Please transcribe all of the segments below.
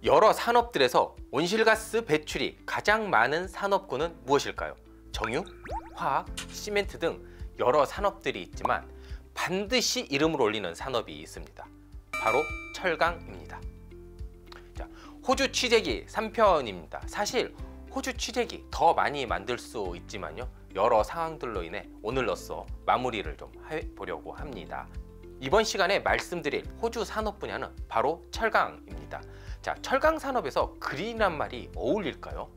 여러 산업들에서 온실가스 배출이 가장 많은 산업군은 무엇일까요? 정유, 화학, 시멘트 등 여러 산업들이 있지만 반드시 이름을 올리는 산업이 있습니다. 바로 철강입니다. 자, 호주 취재기 3편입니다. 사실 호주 취재기 더 많이 만들 수 있지만요, 여러 상황들로 인해 오늘로써 마무리를 좀 해보려고 합니다. 이번 시간에 말씀드릴 호주 산업 분야는 바로 철강입니다. 자, 철강 산업에서 그린이란 말이 어울릴까요?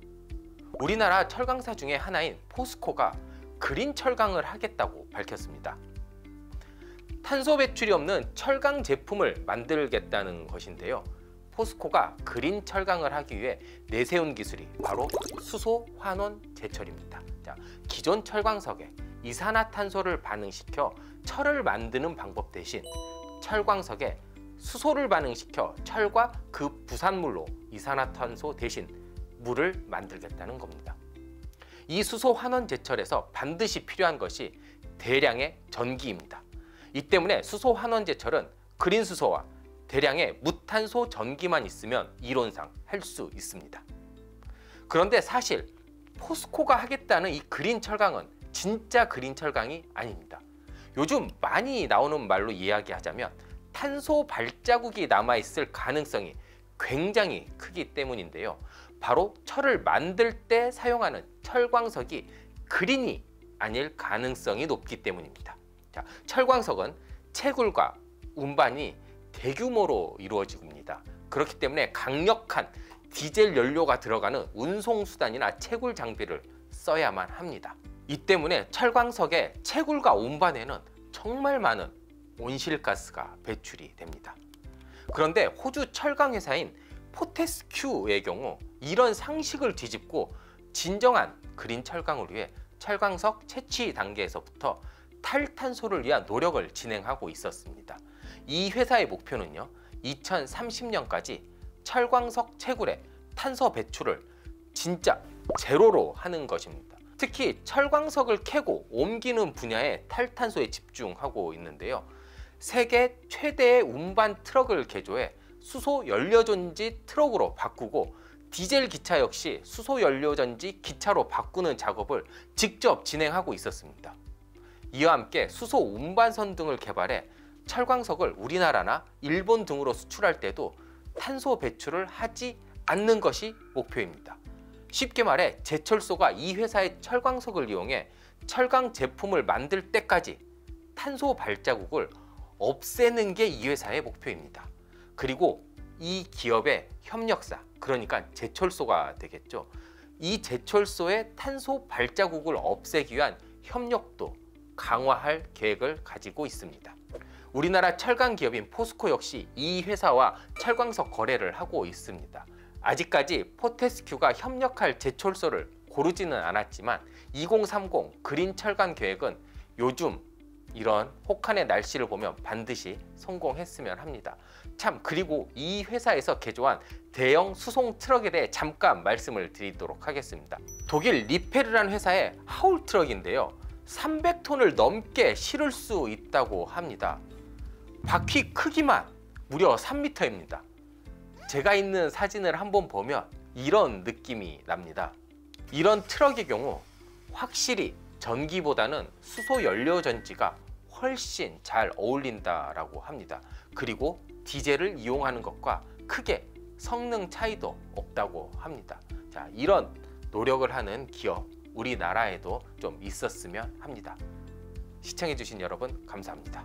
우리나라 철강사 중에 하나인 포스코가 그린 철강을 하겠다고 밝혔습니다. 탄소 배출이 없는 철강 제품을 만들겠다는 것인데요, 포스코가 그린 철강을 하기 위해 내세운 기술이 바로 수소 환원 제철입니다. 자, 기존 철광석에 이산화탄소를 반응시켜 철을 만드는 방법 대신 철광석에 수소를 반응시켜 철과 그 부산물로 이산화탄소 대신 물을 만들겠다는 겁니다. 이 수소 환원 제철에서 반드시 필요한 것이 대량의 전기입니다. 이 때문에 수소 환원 제철은 그린 수소와 대량의 무탄소 전기만 있으면 이론상 할 수 있습니다. 그런데 사실 포스코가 하겠다는 이 그린 철강은 진짜 그린 철강이 아닙니다. 요즘 많이 나오는 말로 이야기하자면 탄소 발자국이 남아있을 가능성이 굉장히 크기 때문인데요, 바로 철을 만들 때 사용하는 철광석이 그린이 아닐 가능성이 높기 때문입니다. 자, 철광석은 채굴과 운반이 대규모로 이루어집니다. 그렇기 때문에 강력한 디젤 연료가 들어가는 운송수단이나 채굴 장비를 써야만 합니다. 이 때문에 철광석의 채굴과 운반에는 정말 많은 온실가스가 배출이 됩니다. 그런데 호주 철강 회사인 포테스큐의 경우 이런 상식을 뒤집고 진정한 그린 철강을 위해 철광석 채취 단계에서부터 탈탄소를 위한 노력을 진행하고 있었습니다. 이 회사의 목표는요, 2030년까지 철광석 채굴의 탄소 배출을 진짜 제로로 하는 것입니다. 특히 철광석을 캐고 옮기는 분야에 탈탄소에 집중하고 있는데요, 세계 최대의 운반 트럭을 개조해 수소 연료전지 트럭으로 바꾸고 디젤 기차 역시 수소 연료전지 기차로 바꾸는 작업을 직접 진행하고 있었습니다. 이와 함께 수소 운반선 등을 개발해 철광석을 우리나라나 일본 등으로 수출할 때도 탄소 배출을 하지 않는 것이 목표입니다. 쉽게 말해 제철소가 이 회사의 철광석을 이용해 철강 제품을 만들 때까지 탄소 발자국을 없애는 게 이 회사의 목표입니다. 그리고 이 기업의 협력사, 그러니까 제철소가 되겠죠, 이 제철소의 탄소 발자국을 없애기 위한 협력도 강화할 계획을 가지고 있습니다. 우리나라 철강 기업인 포스코 역시 이 회사와 철광석 거래를 하고 있습니다. 아직까지 포테스큐가 협력할 제철소를 고르지는 않았지만 2030 그린 철강 계획은 요즘 이런 혹한의 날씨를 보면 반드시 성공했으면 합니다. 참, 그리고 이 회사에서 개조한 대형 수송 트럭에 대해 잠깐 말씀을 드리도록 하겠습니다. 독일 리페르라는 회사의 하울 트럭인데요, 300톤을 넘게 실을 수 있다고 합니다. 바퀴 크기만 무려 3m입니다. 제가 있는 사진을 한번 보면 이런 느낌이 납니다. 이런 트럭의 경우 확실히 전기보다는 수소 연료전지가 훨씬 잘 어울린다라고 합니다. 그리고 디젤을 이용하는 것과 크게 성능 차이도 없다고 합니다. 자, 이런 노력을 하는 기업 우리나라에도 좀 있었으면 합니다. 시청해주신 여러분 감사합니다.